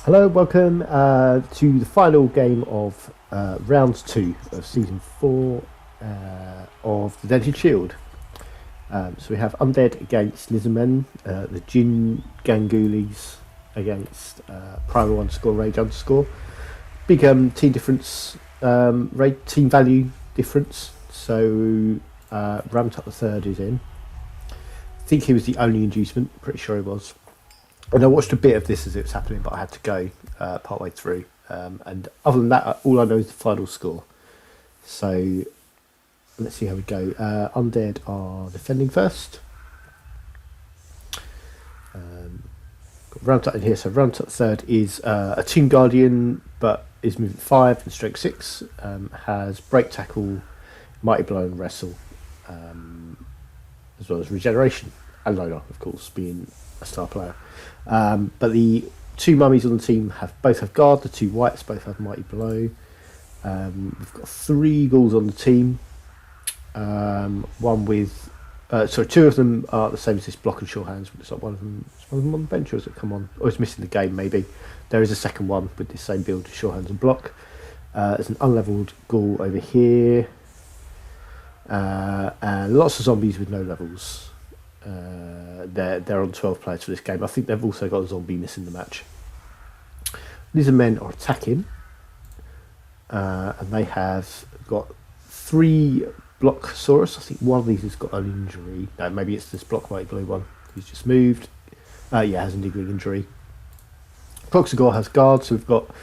Hello, welcome to the final game of round 2 of season 4 of the Dented Shield. So we have Undead against Lizardmen, the Gan Ghoulies against Primal underscore Rage underscore. Big team difference, team value difference. So Ramped Up the Third is in. I think he was the only inducement, pretty sure he was. And I watched a bit of this as it was happening, but I had to go partway through. And other than that, all I know is the final score. So let's see how we go. Undead are defending first. Got Round Up in here. So Round Up third is a Tomb Guardian, but is movement 5 and strength 6. Has Break Tackle, Mighty Blow, and Wrestle, as well as Regeneration. And Loner, of course, being a star player. But the two mummies on the team both have guard. The two whites both have mighty blow. We've got 3 ghouls on the team. One with two of them are the same as this block and sure hands. But it's like one of them on the bench, or has it come on? Or it's missing the game maybe. There is a second one with the same build, sure hands and block. There's an unleveled ghoul over here, and lots of zombies with no levels. They're on 12 players for this game. I think they've also got a zombie missing the match. Lizardmen are attacking, and they have got 3 Blocksaurus. I think one of these has got an injury. No, maybe it's this Block Mighty Blue one who's just moved. Has a niggling injury. Proxigor has guard, so we've got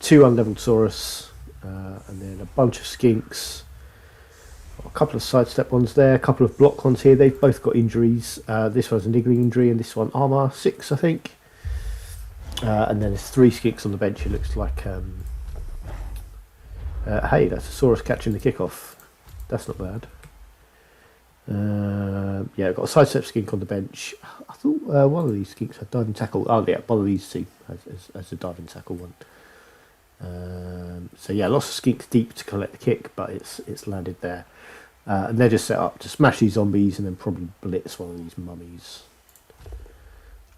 2 unleveled Saurus, and then a bunch of skinks. A couple of sidestep ones there, a couple of block ones here. They've both got injuries. This one's a niggling injury, and this one armor 6, I think. And then there's 3 skinks on the bench. It looks like, hey, that's a Saurus catching the kickoff. That's not bad. I've got a sidestep skink on the bench. I thought one of these skinks had diving tackle. Oh yeah, one of these 2 has a diving tackle one. Lots of skinks deep to collect the kick, but it's landed there. And they're just set up to smash these zombies and then probably blitz one of these mummies.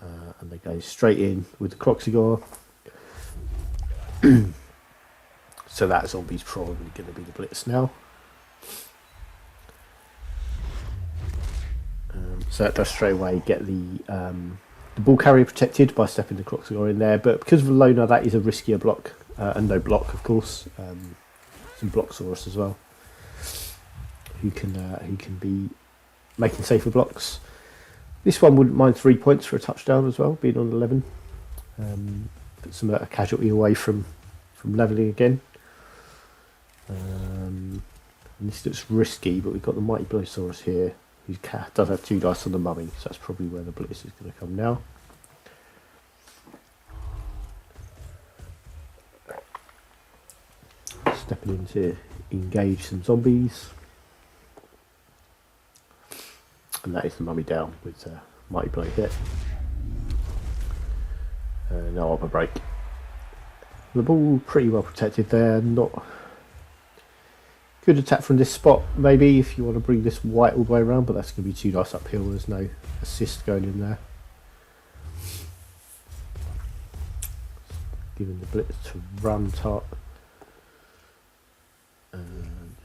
And they go straight in with the Croxigor. So that zombie's probably going to be the blitz now. So that does straight away get the ball carrier protected by stepping the Croxigor in there. But because of the loner, that is a riskier block. And no block, of course. Some Blocksaurus as well, who can be making safer blocks. This one wouldn't mind 3 points for a touchdown as well, being on 11. Put some casualty away from levelling again. And this looks risky, but we've got the Mighty Blowsaurus here, who does have 2 dice on the mummy, so that's probably where the blitz is going to come now. Stepping in to engage some zombies. And that is the mummy down with Mighty Blow hit. No other break. The ball pretty well protected there. Not good attack from this spot, maybe, if you want to bring this white all the way around, but that's going to be 2 dice uphill. There's no assist going in there. Giving the blitz to Ramtart.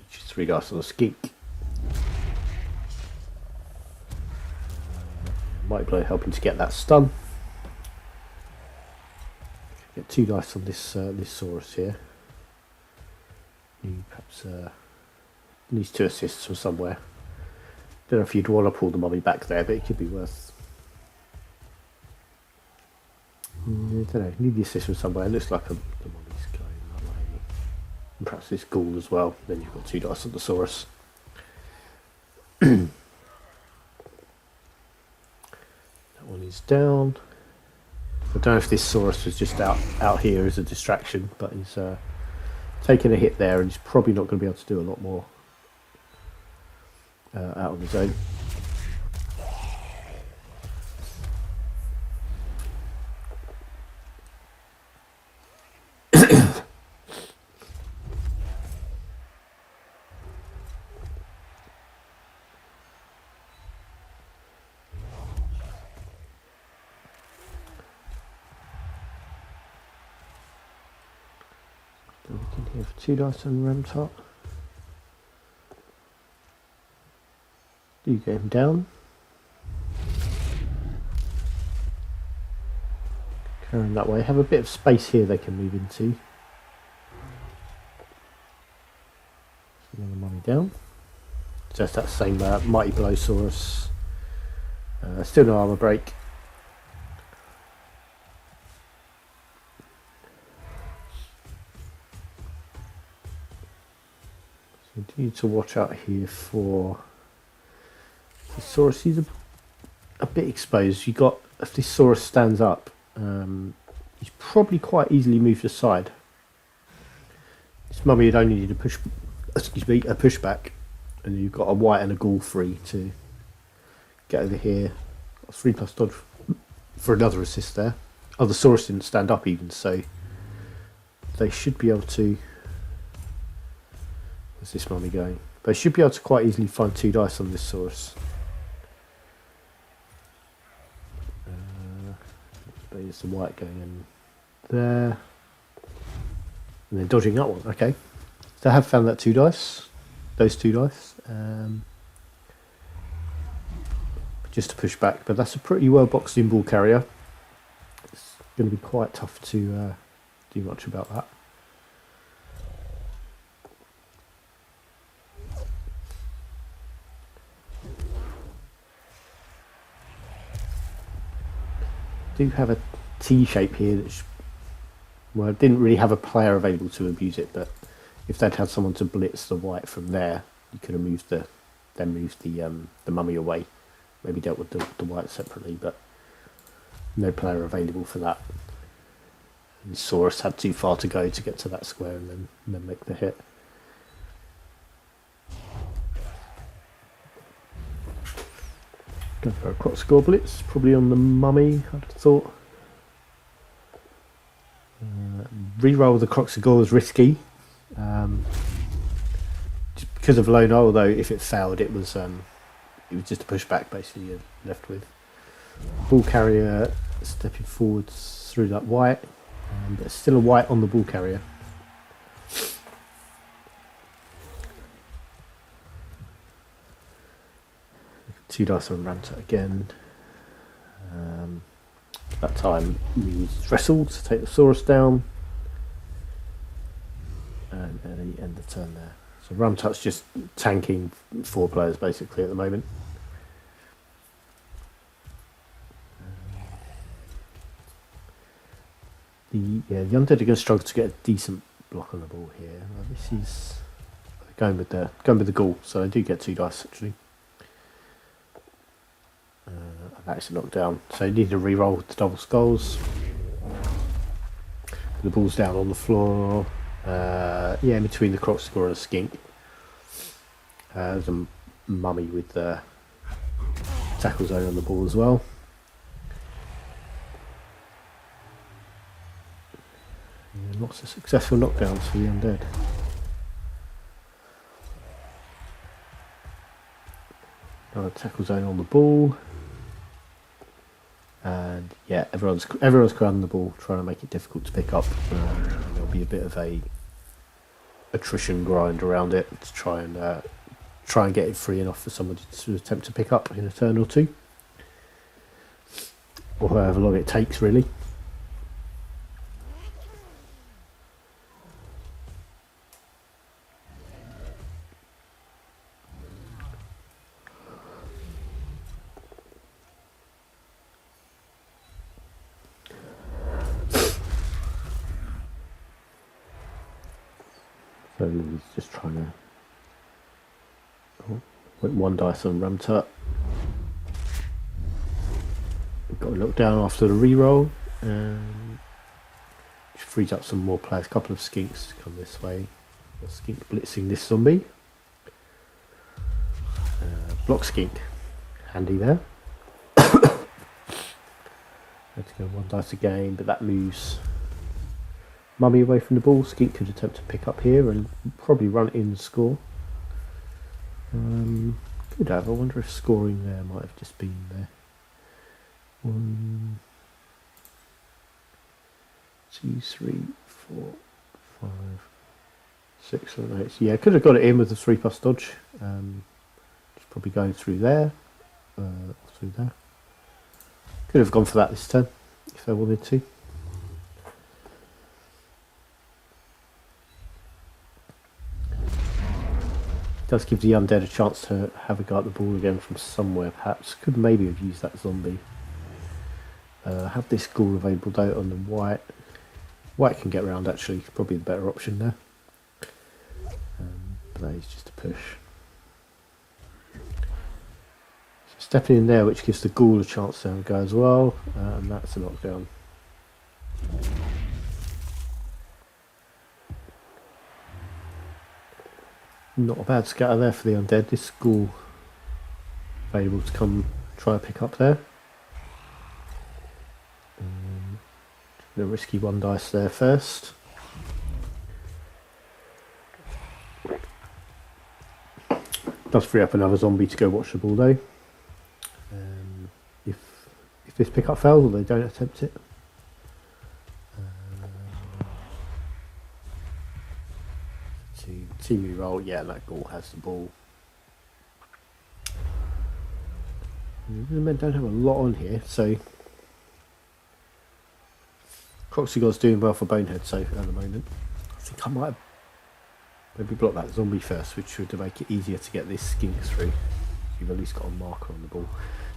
Just 3 dice on the skink. Mighty Blow helping to get that stun. Get 2 dice on this Saurus here. He perhaps needs 2 assists from somewhere. Don't know if you'd want to pull the mummy back there, but it could be worth. I don't know. Need the assist from somewhere. It looks like the mummy's going that way. And perhaps this ghoul as well. Then you've got 2 dice on the Saurus. One is down. I don't know if this Saurus was just out here as a distraction, but he's taking a hit there, and he's probably not going to be able to do a lot more out on his own. in here for 2 dice and ram top. Do you get him down? Carrying that way. Have a bit of space here they can move into. Another mummy down. Just that same Mighty Blowsaurus. Still no armor break. So you need to watch out here for the Saurus. He's a bit exposed. You got, if this Saurus stands up, he's probably quite easily moved aside. This mummy would only need a pushback, and you've got a white and a ghoul free to get over here. Got 3+ dodge for another assist there. Oh, the Saurus didn't stand up even, so they should be able to. Where's this mummy going? They should be able to quite easily find 2 dice on this Saurus. There's the white going in there, and then dodging that one. Okay, so I have found that 2 dice, those 2 dice, just to push back. But that's a pretty well boxed in ball carrier. It's going to be quite tough to do much about that. Do have a T shape here that well, I didn't really have a player available to abuse it, but if they'd had someone to blitz the white from there, you could have moved the mummy away, maybe dealt with the white separately, but no player available for that. And Saurus had too far to go to get to that square and then make the hit. Go for a Croc blitz, probably on the mummy, I'd have thought. Reroll the Croc is risky. Just because of low null, though, if it failed, it was just a pushback basically you're left with. Ball carrier stepping forwards through that white, but it's still a white on the ball carrier. Two dice on Ranta again. That time we used Wrestle to take the Saurus down, and he end the turn there. So Ramtut's just tanking 4 players basically at the moment. The Undead are going to struggle to get a decent block on the ball here. This is going with the Ghoul, so I do get 2 dice actually. That's a knockdown, so you need to re-roll with the double skulls. The ball's down on the floor, in between the Croc and a skink. There's a mummy with the tackle zone on the ball as well. Lots of successful knockdowns for the Undead. Another tackle zone on the ball. And yeah, everyone's crowding the ball, trying to make it difficult to pick up. There'll be a bit of a attrition grind around it to try and get it free enough for somebody to attempt to pick up in a turn or 2, or however long it takes, really. So he's just trying to put 1 dice on Ramtut. We've got to look down after the reroll, and which frees up some more players. A couple of skinks to come this way. A skink blitzing this zombie. Block skink, handy there. Had to go 1 dice again, but that moves mummy away from the ball. Skink could attempt to pick up here and probably run in and score. Could have. I wonder if scoring there might have just been there. 1, 2, 3, 4, 5, 6 and 8. Yeah, could have got it in with the 3+ dodge. Just probably going through there. Through there. Could have gone for that this turn if they wanted to. Does give the undead a chance to have a go at the ball again from somewhere, perhaps. Could maybe have used that zombie. Have this ghoul available though on the white. White can get around actually, probably the better option there. But that is just a push. So stepping in there, which gives the ghoul a chance to have a go as well, and that's a knockdown. Not a bad scatter there for the undead. This ghoul available to come try to pick up there. A risky 1 dice there first. Does free up another zombie to go watch the ball though. If this pickup fails, or they don't attempt it. To team roll, yeah, that ghoul has the ball. The men don't have a lot on here, so Croxygor's doing well for Bonehead so at the moment. I think I might have maybe block that zombie first, which would make it easier to get this skink through. You've at least got a marker on the ball.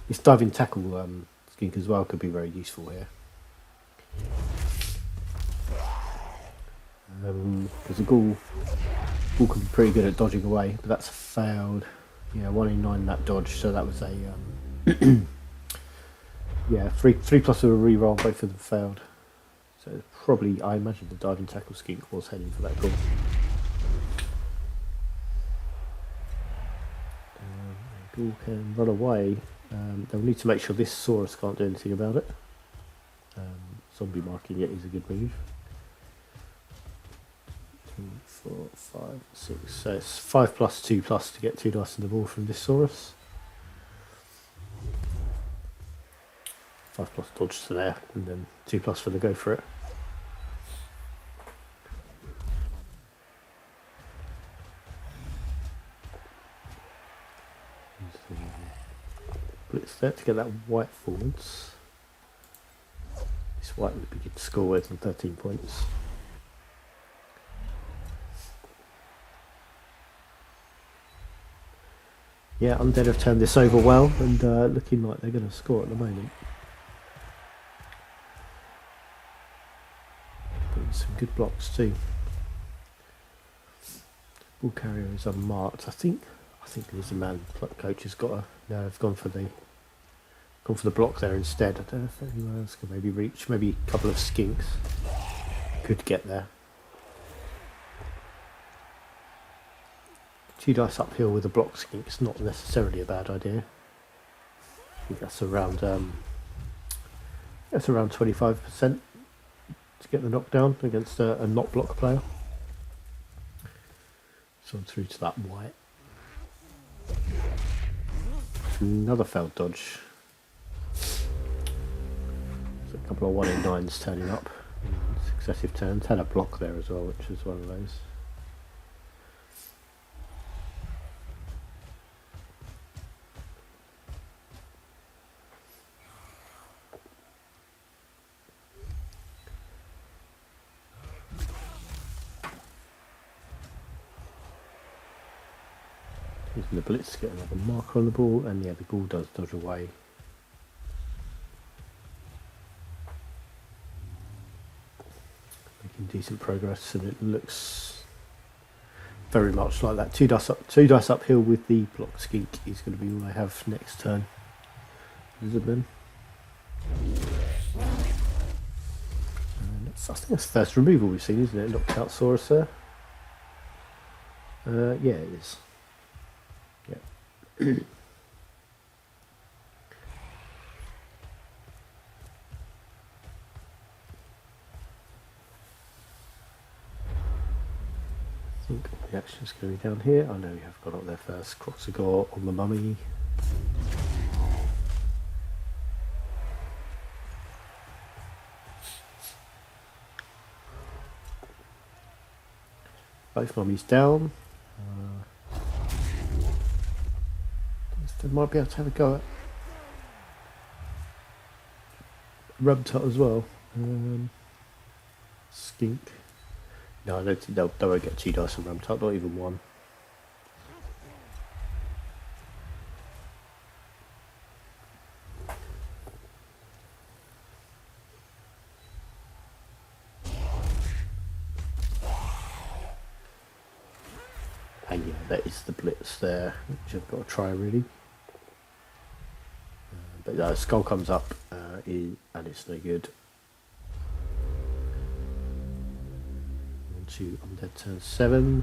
This diving tackle skink as well could be very useful here. Because the ghoul can be pretty good at dodging away, but that's failed. Yeah, 1 in 9 that dodge, so that was a yeah, 3+ with a reroll, both of them failed. So probably, I imagine the diving tackle skink was heading for that goal. Ghoul can run away. They'll need to make sure this Saurus can't do anything about it. Zombie marking it is a good move. 2, 4, 5, 6. So it's 5+, 2+ to get 2 dice in the ball from this Saurus. 5+ dodge to there, and then 2+ for the go for it. Blitz there to get that white forwards. This white would be good to score with on 13 points. Yeah, Undead have turned this over well and looking like they're going to score at the moment. Putting some good blocks too. Ball carrier is unmarked. I think Lizardman coach has got a. No, they've gone for the block there instead. I don't know if anyone else can maybe reach. Maybe a couple of skinks could get there. 2 dice uphill with a block skink is not necessarily a bad idea. I think that's around 25% to get the knockdown against a not block player. So I'm through to that white. Another failed dodge. So a couple of 1 in 9s turning up. Successive turns. Had a block there as well, which is one of those. Using the blitz to get another marker on the ball, and yeah, the ghoul does dodge away. Making decent progress, and it looks very much like that. 2 dice uphill with the block skink is going to be all I have next turn. Lizardmen. I think that's the first removal we've seen, isn't it? Knocked out Saurus there. Yeah, it is. Yeah. I think the action's going to be down here. I know we have got up there first. Croxygor on the mummy. Both mummies down. They might be able to have a go at Rumtot as well. Skink. No, I don't think they won't get 2 dice on Rumtot, not even 1. And yeah, that is the blitz there, which I've got to try really. But Skull comes up and it's no good. On to Undead turn 7.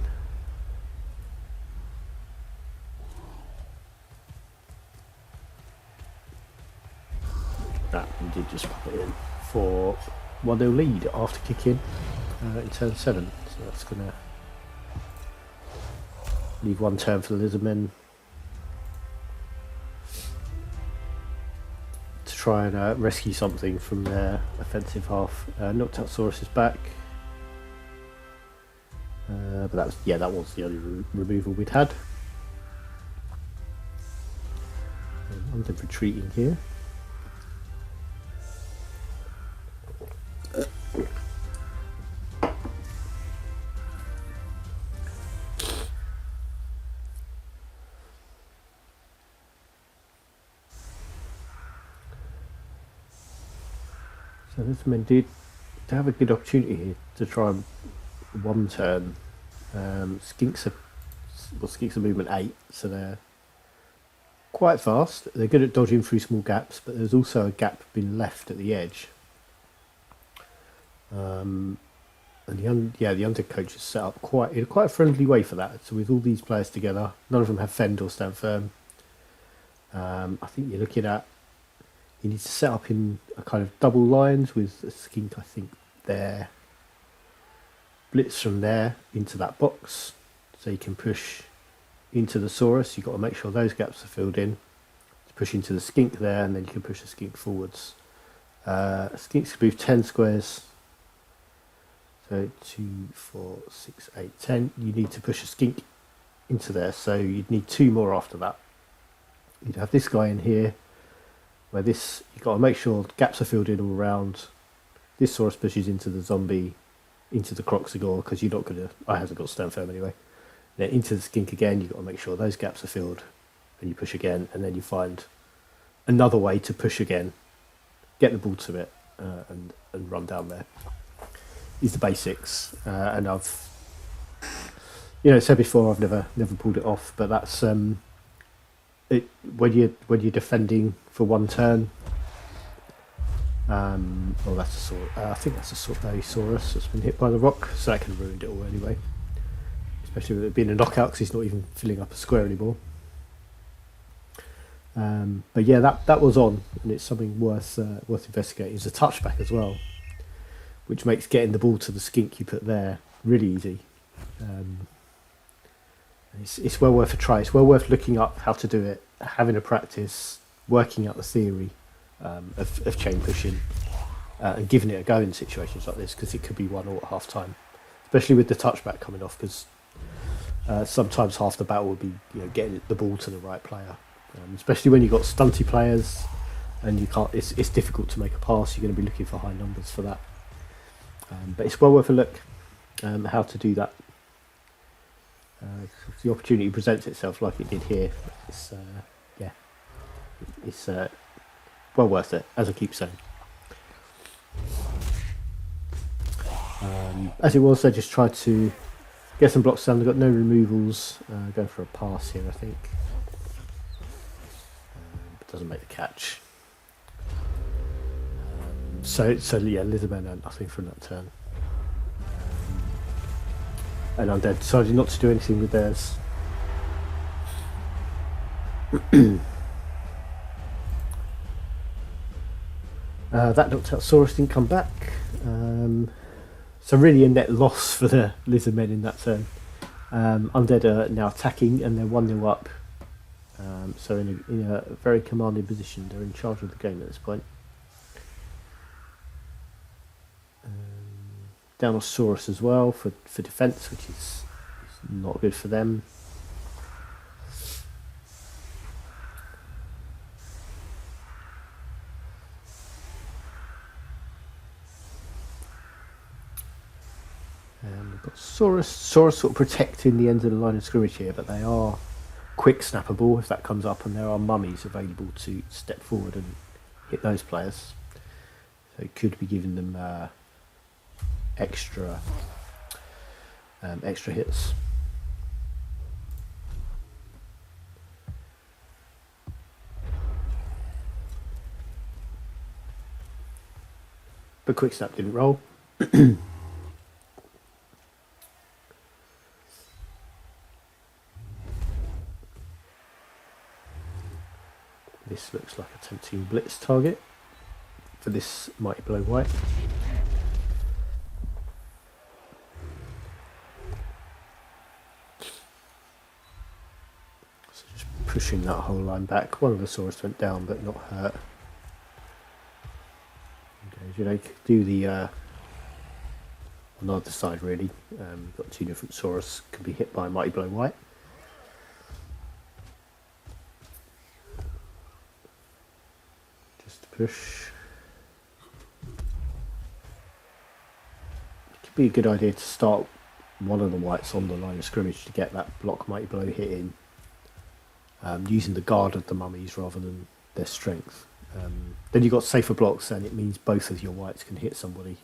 We did just pop it in for 1-0 lead after kicking in turn 7. So that's going to leave 1 turn for the Lizardmen to try and rescue something from their offensive half. Noctosaurus is back, but that was the only removal we'd had. I'm retreating here. So this men did have a good opportunity here to try and 1 turn. Skinks are movement 8, so they're quite fast. They're good at dodging through small gaps, but there's also a gap being left at the edge. And the Undead coach is set up in quite a friendly way for that. So with all these players together, none of them have fend or stand firm. I think you're looking at, you need to set up in a kind of double lines with a skink, I think, there. Blitz from there into that box, so you can push into the Saurus. You've got to make sure those gaps are filled in. Push into the skink there, and then you can push the skink forwards. Skinks can move 10 squares. So 2, 4, 6, 8, 10. You need to push a skink into there, so you'd need 2 more after that. You'd have this guy in here, where you've got to make sure gaps are filled in all around. This Saurus pushes into the zombie, into the Croxagore, because you're not going to, I hasn't got stand firm anyway. Then into the skink again, you've got to make sure those gaps are filled, and you push again, and then you find another way to push again, get the ball to it, and run down there. These are the basics, and I've said before I've never pulled it off, but that's when you're defending for 1 turn. That's a Saurus. I think that's a Saurus that's been hit by the rock, so that could have ruined it all anyway. Especially with it being a knockout, because he's not even filling up a square anymore. But yeah, that was on, and it's something worth investigating. It's a touchback as well, which makes getting the ball to the skink you put there really easy. It's well worth a try. It's well worth looking up how to do it, having a practice, working out the theory of chain pushing, and giving it a go in situations like this, because it could be 1-0 at half time, especially with the touchback coming off, because sometimes half the battle would be getting the ball to the right player, especially when you've got stunty players and you can't. It's difficult to make a pass. You're going to be looking for high numbers for that, but it's well worth a look how to do that. If the opportunity presents itself like it did here, it's well worth it, as I keep saying. As it was, I just tried to get some blocks down. They've got no removals. Going for a pass here, I think. But doesn't make the catch. So yeah, Lizardmen had nothing from that turn. And Undead decided not to do anything with theirs. That Noctosaurus didn't come back. So really a net loss for the Lizardmen in that turn. Undead are now attacking, and they're 1-0 up. So in a very commanding position. They're in charge of the game at this point. Down Saurus as well for defence, which is Not good for them. And we've got Saurus sort of protecting the end of the line of scrimmage here, but they are quick snappable if that comes up, and there are mummies available to step forward and hit those players. So it could be giving them extra hits. But quick snap didn't roll. This looks like a tempting blitz target for this Mighty Blow White. So just pushing that whole line back. One of the Saurus went down but not hurt. Okay, they could do the on the other side really. Got two different Saurus can be hit by Mighty Blow White. Push. It could be a good idea to start one of the whites on the line of scrimmage to get that block Mighty Blow hit in, using the guard of the mummies rather than their strength. Then you've got safer blocks, and it means both of your whites can hit somebody.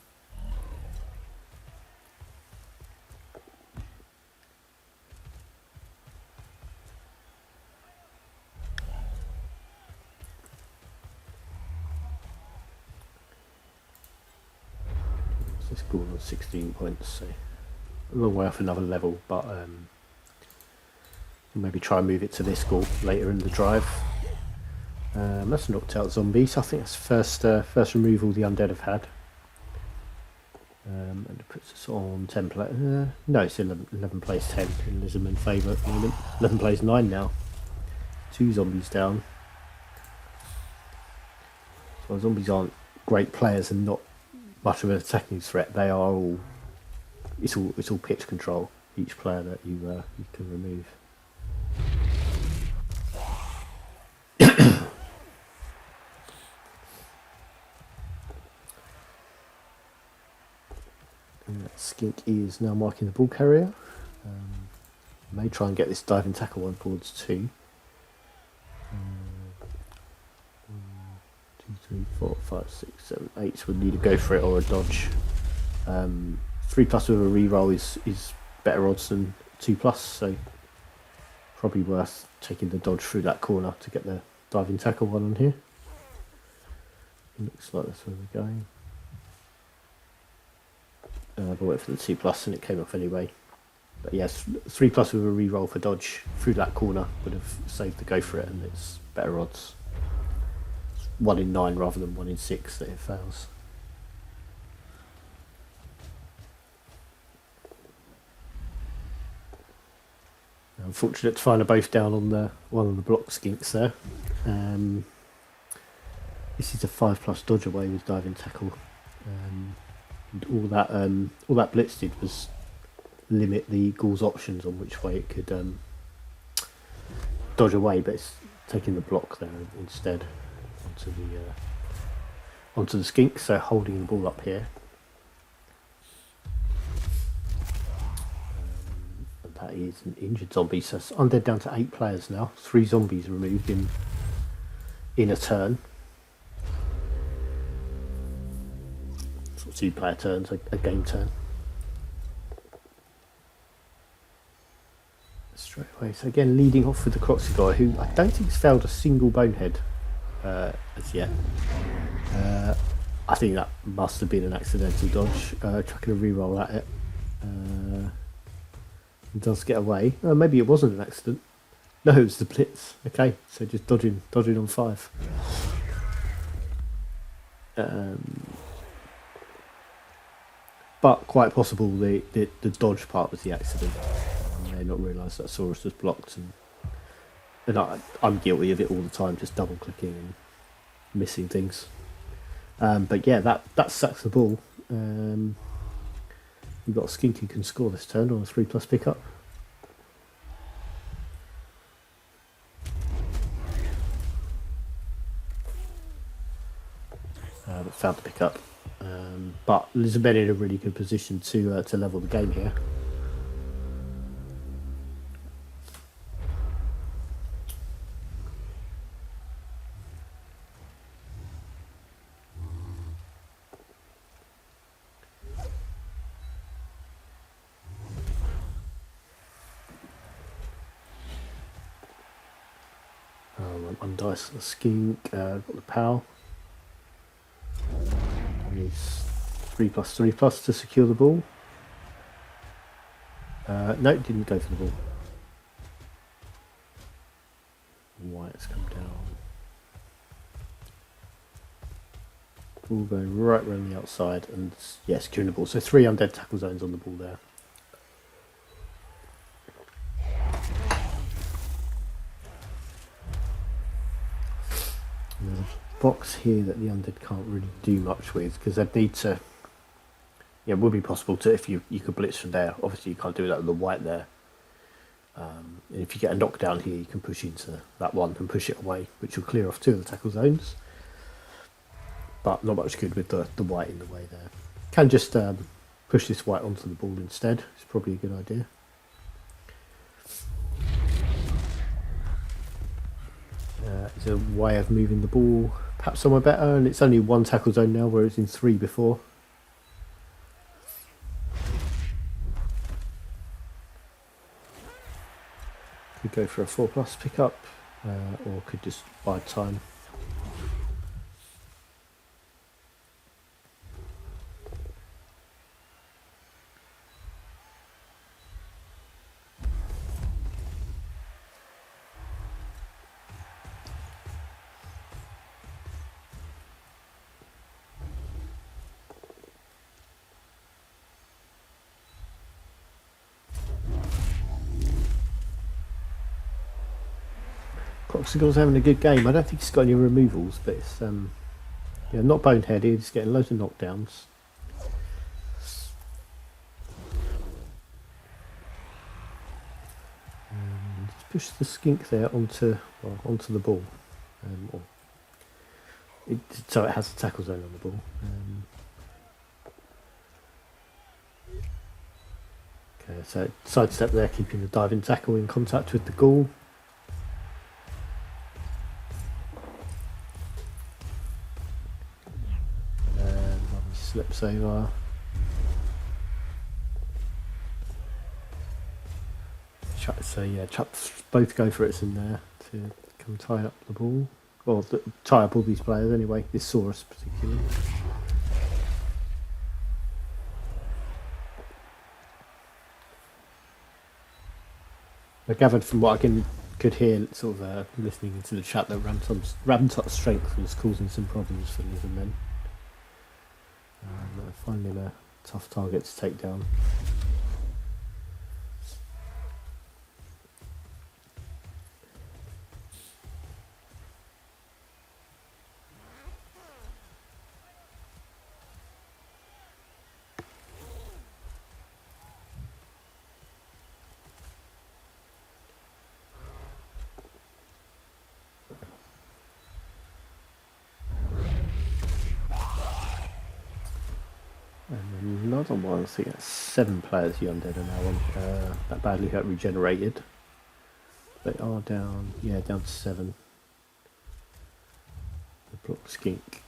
This scored on 16 points, so a long way off another level, but maybe try and move it to this goal later in the drive. That's knocked out zombies. I think that's first removal the Undead have had. And it puts us on 10 play. No, it's 11 plays 10 in Lizardmen favour at the moment. 11 plays 9 now. 2 zombies down. So zombies aren't great players and not much of an attacking threat. They are all. It's all pitch control. Each player that you can remove. Skink is now marking the ball carrier. May try and get this diving tackle one towards 2. 2, 3, 4, 5, 6, 7, 8 would need to go for it or a dodge. 3+ with a reroll is better odds than 2+, so probably worth taking the dodge through that corner to get the diving tackle one on here. Looks like that's where we're going. But went for the 2+ and it came off anyway. But yes, 3+ with a reroll for dodge through that corner would have saved the go for it, and it's better odds. It's 1 in 9 rather than 1 in 6 that it fails. Unfortunate to find them both down on one of the block skinks there. This is a 5+ dodge away with diving tackle. And all that blitz did was limit the Ghoul's options on which way it could dodge away, but it's taking the block there instead onto the skink, so holding the ball up here. And that is an injured zombie, so it's Undead down to 8 players now. 3 zombies removed in a turn. 2 player turns, a game turn. Straight away. So again, leading off with the Croxy guy, who I don't think's failed a single bonehead as yet. I think that must have been an accidental dodge. Chucking a reroll at it. It does get away. Maybe it wasn't an accident. No, it was the blitz. Okay, so just dodging on 5. But quite possible the dodge part was the accident. I may not realise that Saurus was blocked, and I'm guilty of it all the time, just double clicking and missing things. But yeah, that sacks the ball. You've got a skink who can score this turn on a 3+ pickup. failed to pick up. But Lizardmen in a really good position to level the game here. Undice the skink, got the pal. Needs 3+3+ to secure the ball. No, didn't go for the ball. White's come down. Ball going right around the outside and yeah, securing the ball. So 3 undead tackle zones on the ball there. There's a box here that the undead can't really do much with because they'd need to. Yeah, it would be possible to if you could blitz from there. Obviously, you can't do that with the white there. And if you get a knockdown here, you can push into that one and push it away, which will clear off 2 of the tackle zones. But not much good with the white in the way there. Can just push this white onto the ball instead. It's probably a good idea. It's a way of moving the ball perhaps somewhere better, and it's only 1 tackle zone now, where it's in 3 before. Could go for a 4+ pickup, or could just bide time. Proxigor's having a good game. I don't think he's got any removals, but it's yeah, not boneheaded. He's getting loads of knockdowns. Just push the skink there onto the ball, so it has a tackle zone on the ball. Okay, so sidestep there, keeping the diving tackle in contact with the ghoul. Slips over. So yeah, chucks both go for it in there to come tie up the ball, or tie up all these players anyway. This Saurus particularly. I gathered from what I could hear, sort of listening into the chat, that Ramtot's strength was causing some problems for Lizardmen. Finding a tough target to take down. Another one, I think that's 7 players the Undead are now on. That badly hurt regenerated. They are down, yeah, down to 7. The block skink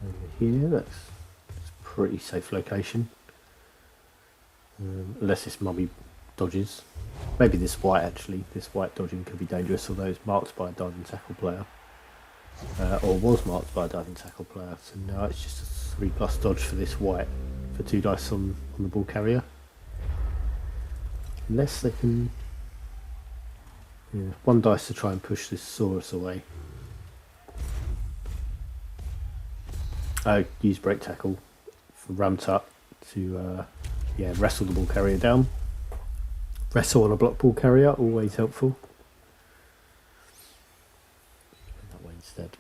over here, that's a pretty safe location. Unless this mummy dodges. Maybe this white actually, this white dodging could be dangerous, although it's marked by a diving tackle player. Or was marked by a diving tackle player, so now it's just a 3+ dodge for this white for 2 dice on the ball carrier. Unless they can, yeah, 1 dice to try and push this Saurus away. Use break tackle for Ramtut to yeah, wrestle the ball carrier down. Wrestle on a block ball carrier, always helpful. That way instead.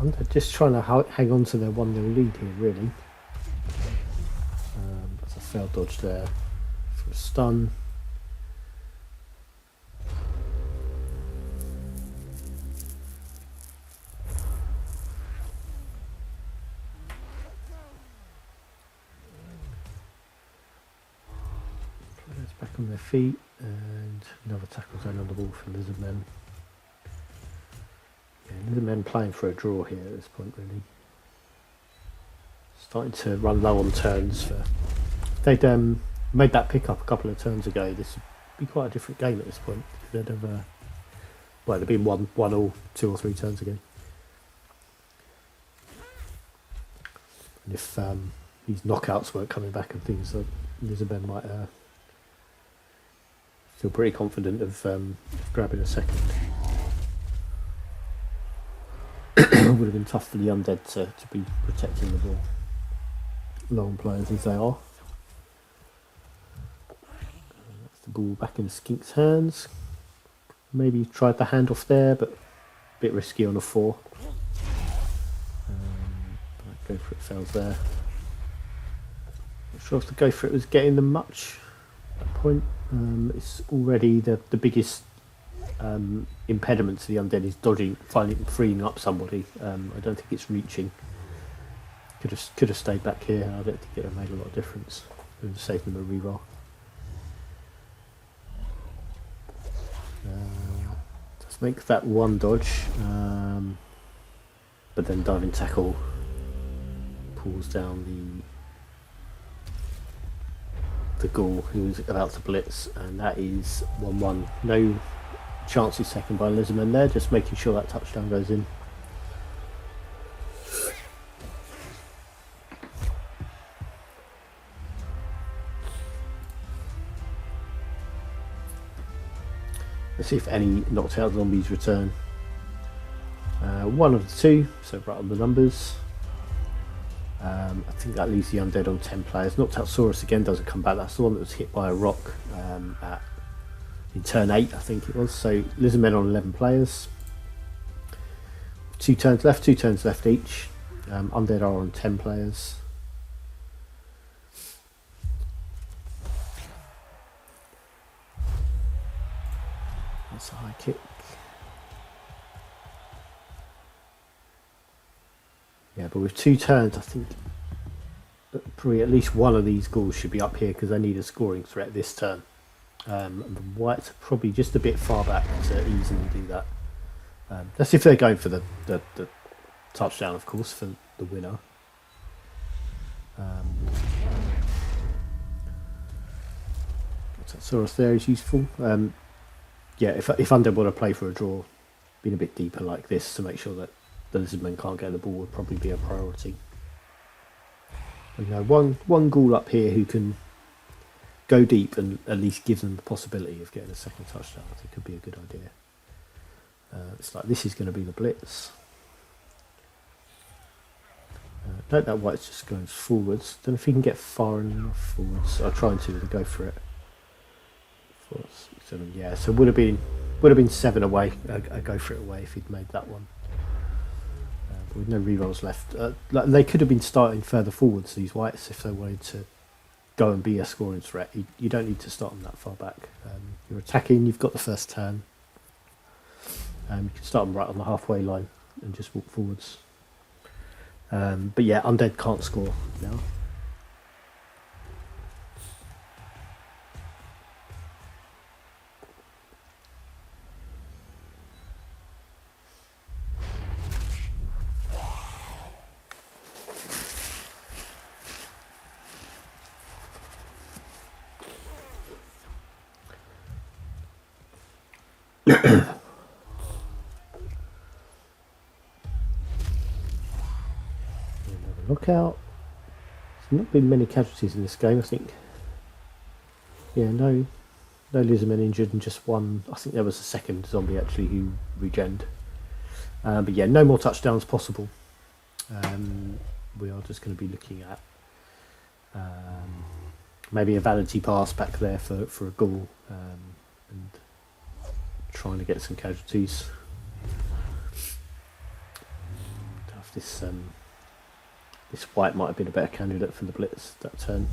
They're just trying to hang on to their 1-0 lead here, really. That's a failed dodge there for a stun. Players back on their feet, and another tackle zone on the ball for Lizardmen. Yeah, Lizardmen playing for a draw here at this point, really. Starting to run low on turns. If they'd made that pick up a couple of turns ago, this would be quite a different game at this point. They'd have, well, it'd been one or 2 or 3 turns ago. And if these knockouts weren't coming back and things, like Lizardmen might feel pretty confident of grabbing a second. It would have been tough for the Undead to be protecting the ball. Long players as they are. That's the ball back in Skink's hands. Maybe tried the handoff there, but a bit risky on a 4. Go for it fails there. Not sure if the go for it was getting them much at that point. It's already the biggest impediment to the Undead is dodging, freeing up somebody. I don't think it's reaching. Could have stayed back here. I don't think it would have made a lot of difference. It would have saved them a reroll. Just make that one dodge, but then diving tackle pulls down the ghoul who's about to blitz, and that is 1-1. No chances second by Lizardmen there, just making sure that touchdown goes in. Let's see if any knocked out zombies return. One of the 2, so right on the numbers. I think that leaves the Undead on 10 players. Knocked out Saurus again doesn't come back. That's the one that was hit by a rock in turn 8, I think it was. So Lizardmen on 11 players. 2 turns left each. Undead are on 10 players. That's a high kick. Yeah, but with 2 turns, I think probably at least one of these ghouls should be up here because they need a scoring threat this turn. And the whites are probably just a bit far back to easily do that. That's if they're going for the touchdown, of course, for the winner. Saurus there is useful. Yeah, if Undead want to play for a draw, being a bit deeper like this to make sure that the Lizardmen can't get the ball would probably be a priority. And, one ghoul up here who can go deep and at least give them the possibility of getting a second touchdown, I think could be a good idea. It's like this is going to be the blitz. Note that white's just going forwards. Don't know if he can get far enough forwards. I'll try and to go for it. 4, 6, 7, yeah. So would have been 7 away. A go for it away if he'd made that one. But with no rerolls left, they could have been starting further forwards. These whites, if they wanted to go and be a scoring threat, you don't need to start them that far back. You're attacking. You've got the first turn. You can start them right on the halfway line and just walk forwards. But yeah, Undead can't score now. Knockout. There's not been many casualties in this game, I think. Yeah, no Lizardmen injured and just one. I think there was a second zombie actually who regened. But yeah, no more touchdowns possible. We are just going to be looking at maybe a vanity pass back there for a ghoul and trying to get some casualties. Have this This white might have been a better candidate for the blitz that turn.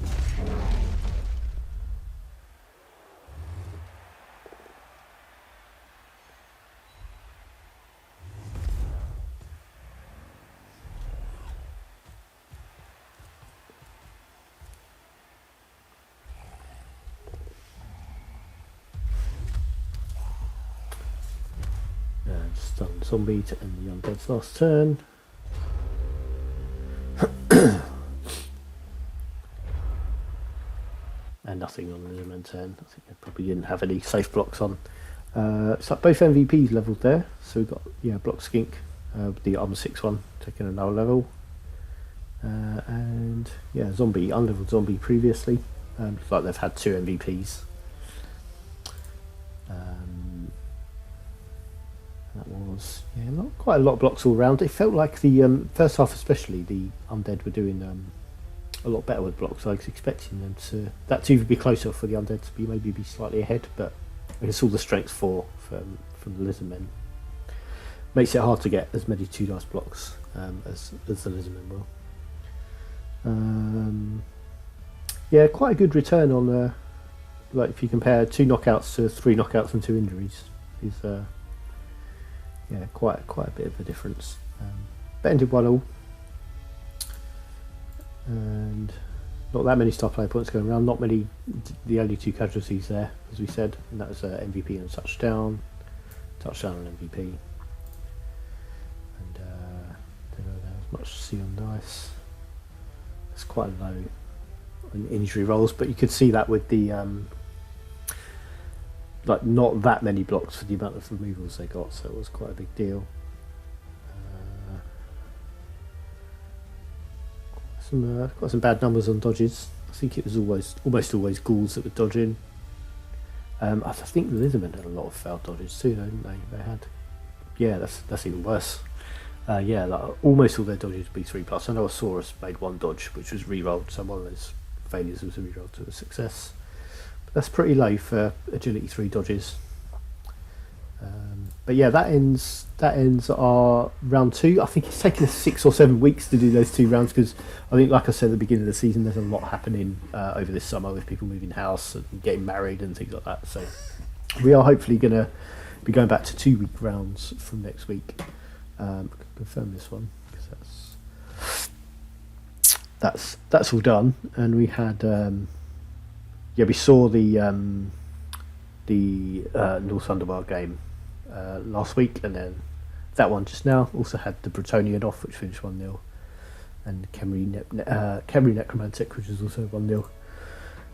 Stun zombie to end the undead's last turn. And nothing on the Lizardmen turn. I think they probably didn't have any safe blocks on. It's like both MVPs leveled there. So we've got Block Skink, the Armor 6 one, taking another level. And zombie, unleveled zombie previously. Looks like they've had 2 MVPs. That was not quite a lot of blocks all round. It felt like the first half, especially the undead, were doing a lot better with blocks. I was expecting them to be closer for the undead to be slightly ahead, but I guess all the strength from the Lizardmen makes it hard to get as many 2 dice blocks as the Lizardmen will. Quite a good return on like if you compare 2 knockouts to 3 knockouts and 2 injuries is quite a bit of a difference. But ended 1-1, and not that many star player points going around. Not many. The only 2 casualties there, as we said, and that was MVP and touchdown and MVP. And don't know there was much to see on dice. It's quite low on injury rolls, but you could see that with the like not that many blocks for the amount of removals they got, so it was quite a big deal. Got some bad numbers on dodges. I think it was almost always ghouls that were dodging. I think the Lizardmen had a lot of failed dodges too, didn't they? They had, that's even worse. Like almost all their dodges would be 3+. I know Asaurus made 1 dodge, which was re-rolled, so one of those failures was re-rolled to a success. But that's pretty low for agility 3 dodges. But that ends our round 2. I think it's taken us 6 or 7 weeks to do those 2 rounds, because I think, like I said at the beginning of the season, there's a lot happening over this summer with people moving house and getting married and things like that. So we are hopefully going to be going back to 2-week rounds from next week. I can confirm this one because that's all done. And we had we saw the North Underworld game last week, and then that one just now also had the Bretonian off, which finished 1-0, and Khemri Necromantic, which was also 1-0.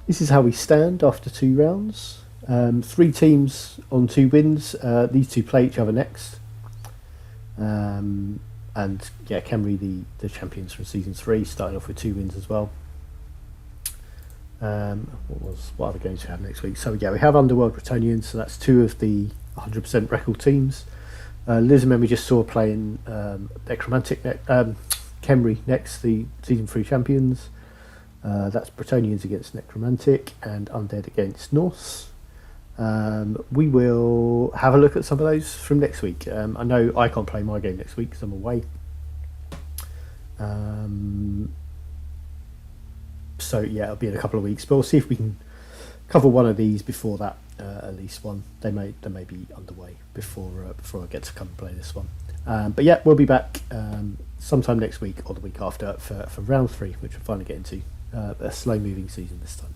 This is how we stand after 2 rounds. 3 teams on 2 wins. These 2 play each other next. And Khemri, the champions from season 3, starting off with 2 wins as well. What other games we have next week? So we have Underworld Bretonians, so that's 2 of the 100% record teams. Lizardmen we just saw playing Necromantic Khemri next, the season 3 champions. That's Bretonians against Necromantic and Undead against Norse. We will have a look at some of those from next week. I know I can't play my game next week because I'm away. So it'll be in a couple of weeks, but we'll see if we can cover one of these before that. At least one. They may be underway before I get to come and play this one. But we'll be back sometime next week or the week after for round 3, which we'll finally get into. A slow moving season this time.